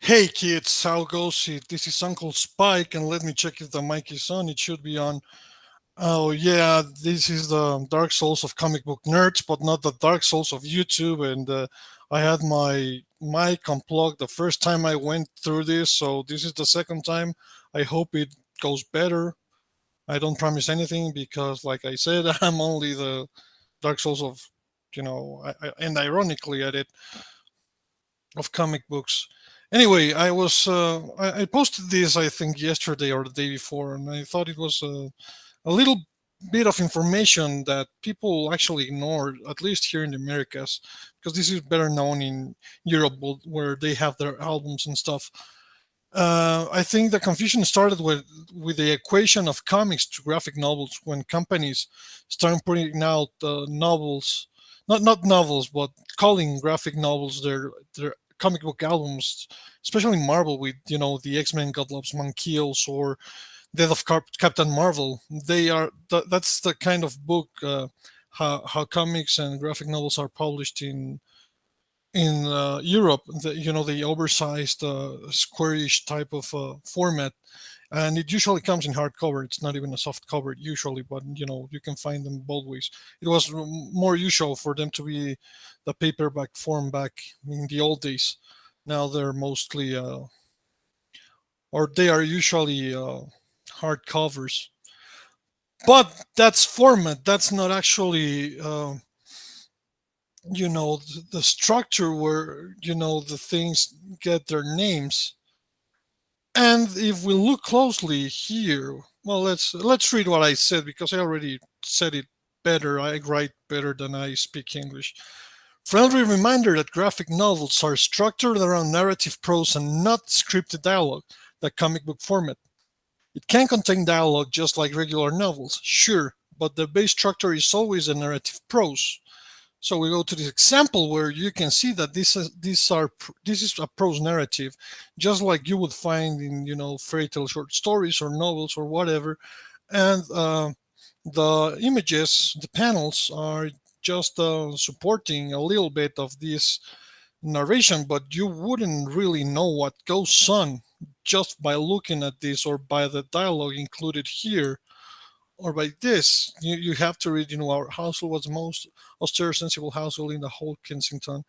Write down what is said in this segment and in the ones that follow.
Hey kids, how goes it? This is Uncle Spike, and let me check if the mic is on. It should be on. Oh yeah, this is the Dark Souls of comic book nerds, but not the Dark Souls of YouTube. And I had my mic unplugged the first time I went through this, so this is the second time. I hope it goes better. I don't promise anything because, like I said, I'm only the Dark Souls of, and ironically at it, of comic books. Anyway, I posted this I think yesterday or the day before, and I thought it was a little bit of information that people actually ignore, at least here in the Americas, because this is better known in Europe, where they have their albums and stuff. I think the confusion started with the equation of comics to graphic novels when companies started putting out novels, not novels, but calling graphic novels their comic book albums, especially Marvel with the X-Men God Loves Man Kills or Death of Captain Marvel. That's the kind of book, how comics and graphic novels are published in Europe. The oversized squarish type of format, and it usually comes in hardcover. It's not even a soft cover usually, but you can find them both ways. It was more usual for them to be the paperback form back in the old days. Now they're mostly, or they are usually hardcovers. But that's format. That's not actually, the structure where the things get their names. And if we look closely here, well, let's read what I said because I already said it better. I write better than I speak English. Friendly reminder that graphic novels are structured around narrative prose and not scripted dialogue, the comic book format. It can contain dialogue just like regular novels, sure, but the base structure is always a narrative prose. So we go to this example where you can see that this is a prose narrative, just like you would find in fairy tale short stories or novels or whatever, and the images, the panels are just supporting a little bit of this narration, but you wouldn't really know what goes on just by looking at this or by the dialogue included here or by this. You have to read, our household was the most austere, sensible household in the whole Kensington.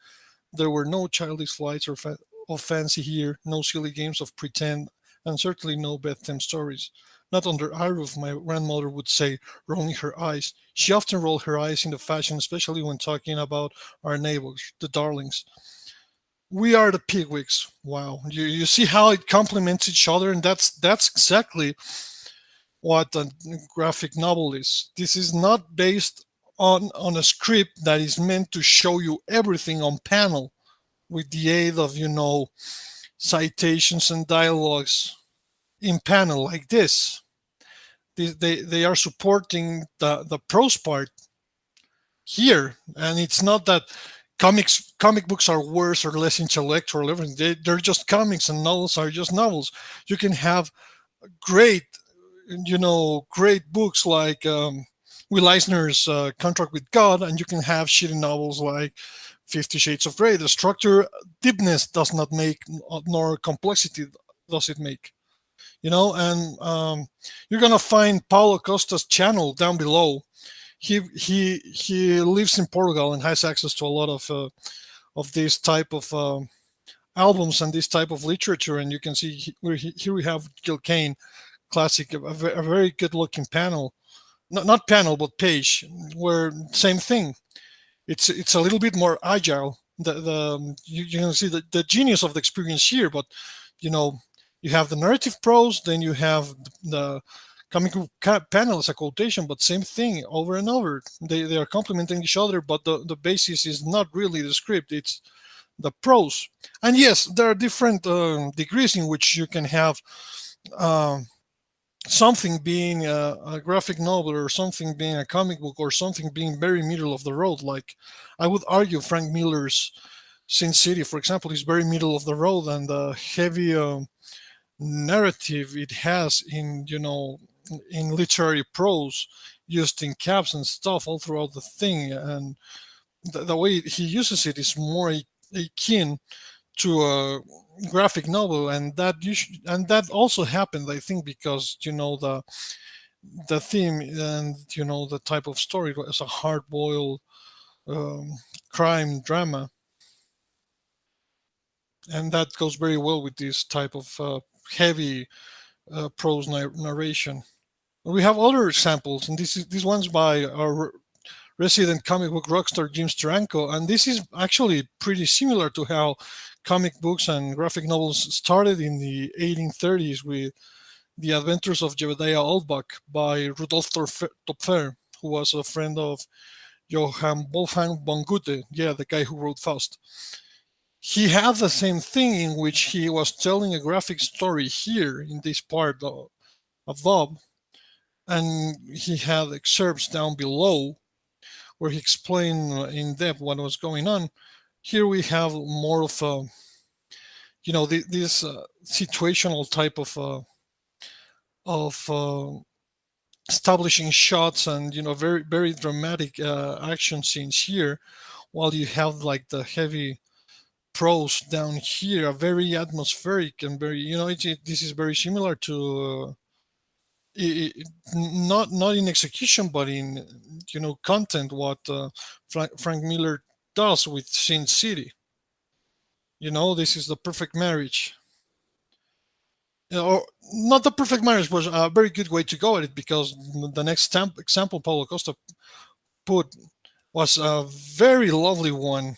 There were no childish flights of fancy here, no silly games of pretend, and certainly no bedtime stories. Not under our roof, my grandmother would say, rolling her eyes. She often rolled her eyes in the fashion, especially when talking about our neighbors, the Darlings. We are the Pigwigs. Wow, you see how it complements each other, and that's exactly what a graphic novel is. This is not based on a script that is meant to show you everything on panel with the aid of citations and dialogues in panel like this. They are supporting the prose part here, and it's not that comic books are worse or less intellectual or everything. They're just comics, and novels are just novels. You can have great great books like Will Eisner's Contract with God, and you can have shitty novels like 50 Shades of Grey. The structure, deepness does not make, nor complexity does it make. And you're gonna find Paulo Costa's channel down below. He lives in Portugal and has access to a lot of this type of albums and this type of literature. And you can see here we have Gil Kane classic, a very good looking panel, not panel but page, where same thing. It's a little bit more agile. You can see the genius of the experience here, but you have the narrative prose, then you have the comic book panel as a quotation, but same thing over and over. They are complementing each other, but the basis is not really the script, it's the prose. And yes, there are different degrees in which you can have something being a graphic novel, or something being a comic book, or something being very middle of the road. Like, I would argue Frank Miller's Sin City, for example, is very middle of the road, and the heavy narrative it has in literary prose, used in caps and stuff all throughout the thing, and the way he uses it is more akin to graphic novel, and that also happened, I think, because the theme and the type of story was a hard-boiled um, crime drama, and that goes very well with this type of heavy prose narration. We have other examples, and this one's by our resident comic book rockstar Jim Steranko, and this is actually pretty similar to how comic books and graphic novels started in the 1830s with The Adventures of Jebediah Oldbuck by Rudolf Topfer, who was a friend of Johann Wolfgang von Goethe, yeah, the guy who wrote Faust. He had the same thing, in which he was telling a graphic story here in this part above, and he had excerpts down below where he explained in depth what was going on. Here we have more of a, this situational type of establishing shots and very very dramatic action scenes here, while you have like the heavy prose down here, very atmospheric and very this is very similar to not in execution but in content what Frank Miller does with Sin City. This is the perfect marriage. Or not the perfect marriage, was a very good way to go at it, because the next example Paulo Costa put was a very lovely one,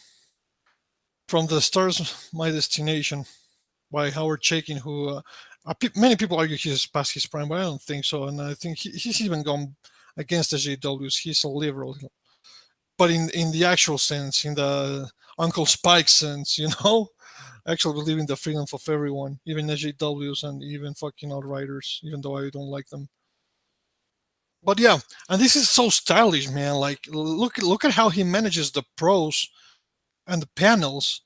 From the Stars My Destination by Howard Chaykin, who many people argue he's past his prime, but I don't think so. And I think he's even gone against the JWs. He's a liberal, but in the actual sense, in the Uncle Spike sense, I actually believe in the freedom of everyone, even SJWs and even fucking outriders, even though I don't like them. But yeah, and this is so stylish, man. Like, look at how he manages the prose and the panels,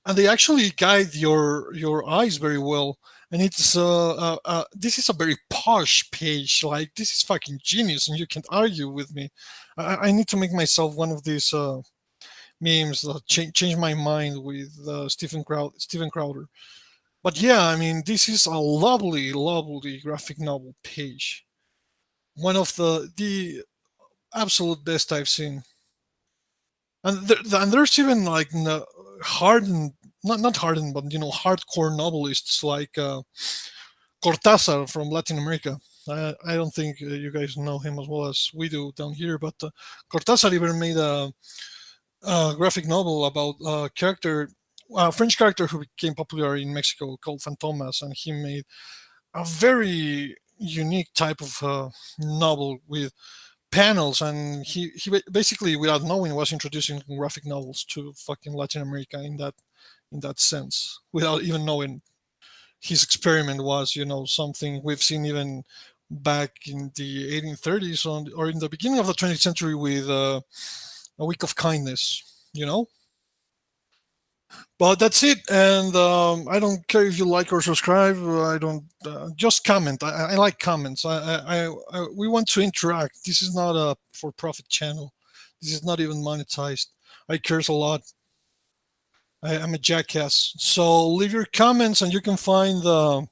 and they actually guide your eyes very well. And it's this is a very posh page. Like, this is fucking genius, and you can't argue with me. I need to make myself one of these memes that change my mind with Stephen Crowder. But yeah, I mean, this is a lovely, lovely graphic novel page. One of the absolute best I've seen. And there's even like hardened, not hardened, but hardcore novelists like Cortázar from Latin America. I don't think you guys know him as well as we do down here, but Cortázar even made a graphic novel about a French character who became popular in Mexico called Fantomas, and he made a very unique type of novel with panels, and he basically, without knowing, was introducing graphic novels to fucking Latin America in that sense, without even knowing. His experiment was, something we've seen even back in the 1830s or in the beginning of the 20th century with A Week of Kindness, But that's it, and I don't care if you like or subscribe. I don't just comment. I like comments. We want to interact. This is not a for-profit channel. This is not even monetized. I curse a lot. I'm a jackass. So leave your comments, and you can find the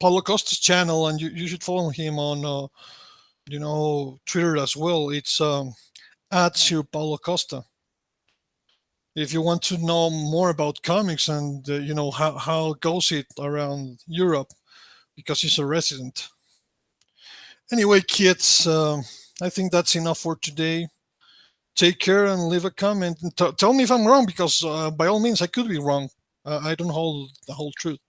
Paulo Costa's channel, and you should follow him on Twitter as well. It's at Sir Paulo Costa. If you want to know more about comics and how goes it around Europe, because he's a resident. Anyway, kids, I think that's enough for today. Take care and leave a comment and tell me if I'm wrong, because by all means I could be wrong. I don't hold the whole truth.